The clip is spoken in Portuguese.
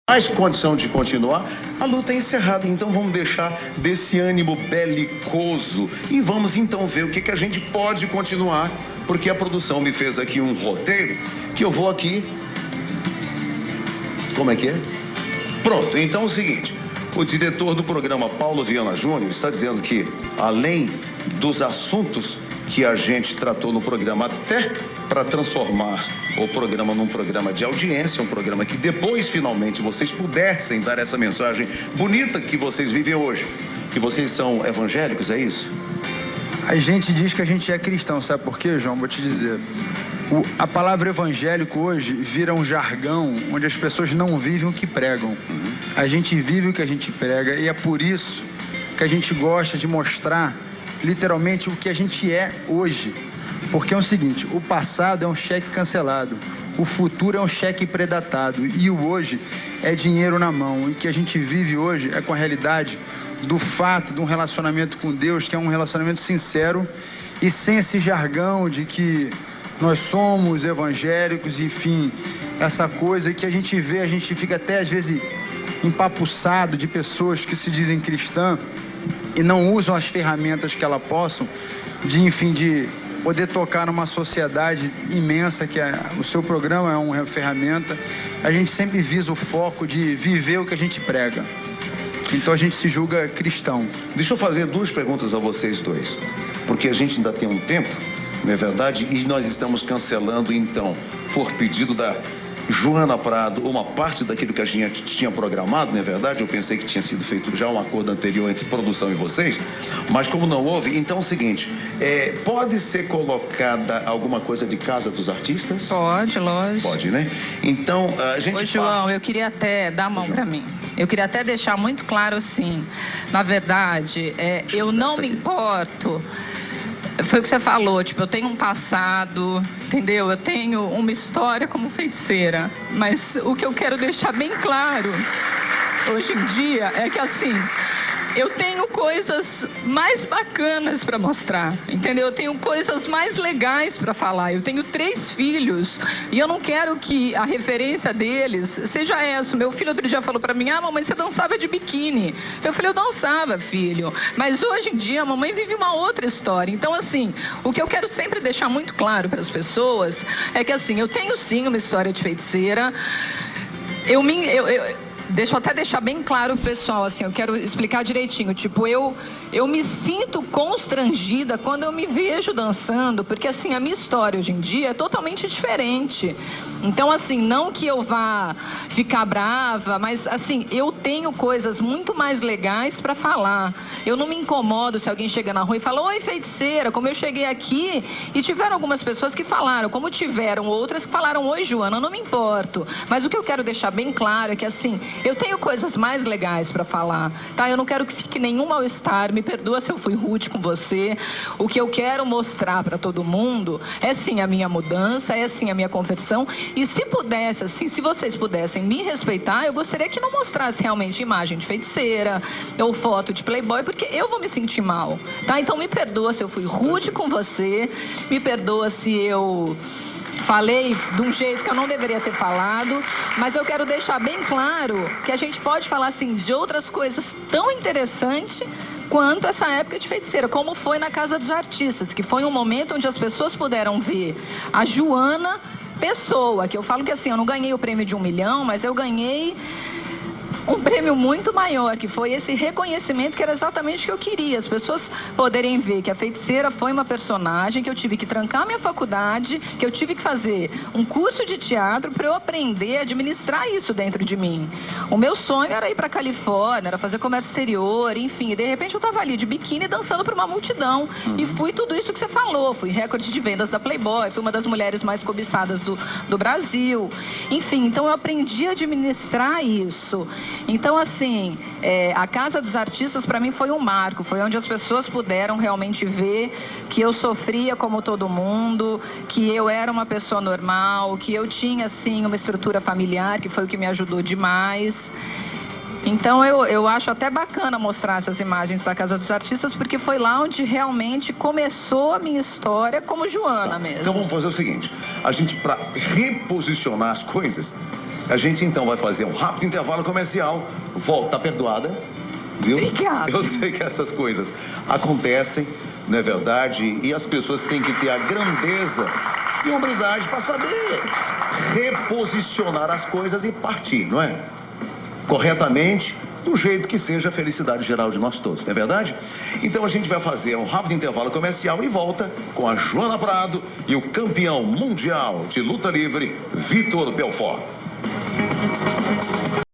mais condição de continuar, a luta é encerrada. Então vamos deixar desse ânimo belicoso e vamos então ver o que a gente pode continuar, porque a produção me fez aqui um roteiro que eu vou aqui. Como é que é? Pronto, então é o seguinte, o diretor do programa, Paulo Viana Júnior, está dizendo que, além dos assuntos que a gente tratou no programa, até para transformar o programa num programa de audiência, um programa que depois, finalmente, vocês pudessem dar essa mensagem bonita que vocês vivem hoje, que vocês são evangélicos, é isso? A gente diz que a gente é cristão, sabe por quê, João? Vou te dizer. A palavra evangélico hoje vira um jargão onde as pessoas não vivem o que pregam. A gente vive o que a gente prega e é por isso que a gente gosta de mostrar literalmente o que a gente é hoje. Porque é o seguinte, o passado é um cheque cancelado, o futuro é um cheque predatado e o hoje é dinheiro na mão. E o que a gente vive hoje é com a realidade do fato de um relacionamento com Deus, que é um relacionamento sincero e sem esse jargão de que nós somos evangélicos, enfim, essa coisa que a gente vê, a gente fica até às vezes empapuçado de pessoas que se dizem cristãs e não usam as ferramentas que elas possam, de poder tocar numa sociedade imensa, que o seu programa é uma ferramenta. A gente sempre visa o foco de viver o que a gente prega. Então a gente se julga cristão. Deixa eu fazer duas perguntas a vocês dois, porque a gente ainda tem um tempo, não é verdade? E nós estamos cancelando, então, por pedido da Joana Prado, uma parte daquilo que a gente tinha programado, não é verdade? Eu pensei que tinha sido feito já um acordo anterior entre produção e vocês, mas como não houve, então é o seguinte, pode ser colocada alguma coisa de Casa dos Artistas? Pode, lógico. Pode, né? Então, a gente... Ô, João, eu queria até dar a mão para mim. Eu queria até deixar muito claro, assim, na verdade, eu não me importo... Foi o que você falou, tipo, eu tenho um passado, entendeu? Eu tenho uma história como feiticeira, mas o que eu quero deixar bem claro hoje em dia é que, assim, eu tenho coisas mais bacanas para mostrar, entendeu? Eu tenho coisas mais legais para falar. Eu tenho 3 filhos e eu não quero que a referência deles seja essa. Meu filho outro dia falou para mim, mamãe, você dançava de biquíni. Eu falei, eu dançava, filho. Mas hoje em dia a mamãe vive uma outra história. Então, assim, o que eu quero sempre deixar muito claro para as pessoas é que, assim, eu tenho sim uma história de feiticeira. Deixa eu até deixar bem claro, pessoal, assim, eu quero explicar direitinho, tipo, eu me sinto constrangida quando eu me vejo dançando, porque, assim, a minha história hoje em dia é totalmente diferente. Então, assim, não que eu vá ficar brava, mas, assim, eu tenho coisas muito mais legais para falar. Eu não me incomodo se alguém chega na rua e fala, oi, feiticeira, como eu cheguei aqui, e tiveram algumas pessoas que falaram, como tiveram outras que falaram, oi, Joana, eu não me importo. Mas o que eu quero deixar bem claro é que, assim, eu tenho coisas mais legais para falar, tá? Eu não quero que fique nenhum mal-estar, me perdoa se eu fui rude com você. O que eu quero mostrar para todo mundo é sim a minha mudança, é sim a minha conversão. E se pudesse, assim, se vocês pudessem me respeitar, eu gostaria que não mostrasse realmente imagem de feiticeira ou foto de Playboy, porque eu vou me sentir mal, tá? Então me perdoa se eu fui rude com você, me perdoa se eu falei de um jeito que eu não deveria ter falado, mas eu quero deixar bem claro que a gente pode falar, assim, de outras coisas tão interessantes quanto essa época de feiticeira, como foi na Casa dos Artistas, que foi um momento onde as pessoas puderam ver a Joana pessoa, que eu falo que, assim, eu não ganhei o prêmio de 1 milhão, mas eu ganhei um prêmio muito maior, que foi esse reconhecimento, que era exatamente o que eu queria, as pessoas poderem ver que a feiticeira foi uma personagem, que eu tive que trancar minha faculdade, que eu tive que fazer um curso de teatro para eu aprender a administrar isso dentro de mim. O meu sonho era ir para a Califórnia, era fazer comércio exterior, enfim, e de repente eu estava ali de biquíni dançando para uma multidão, e fui tudo isso que você falou, fui recorde de vendas da Playboy, fui uma das mulheres mais cobiçadas do Brasil, enfim, então eu aprendi a administrar isso. Então, assim, a Casa dos Artistas para mim foi um marco, foi onde as pessoas puderam realmente ver que eu sofria como todo mundo, que eu era uma pessoa normal, que eu tinha, assim, uma estrutura familiar, que foi o que me ajudou demais. Então eu acho até bacana mostrar essas imagens da Casa dos Artistas, porque foi lá onde realmente começou a minha história como Joana mesmo. Então vamos fazer o seguinte, a gente, para reposicionar as coisas, A gente então vai fazer um rápido intervalo comercial. Volta perdoada. Viu? Obrigada. Eu sei que essas coisas acontecem, não é verdade? E as pessoas têm que ter a grandeza e humildade para saber reposicionar as coisas e partir, não é? Corretamente, do jeito que seja a felicidade geral de nós todos, não é verdade? Então a gente vai fazer um rápido intervalo comercial e volta com a Joana Prado e o campeão mundial de luta livre, Vitor Belfort.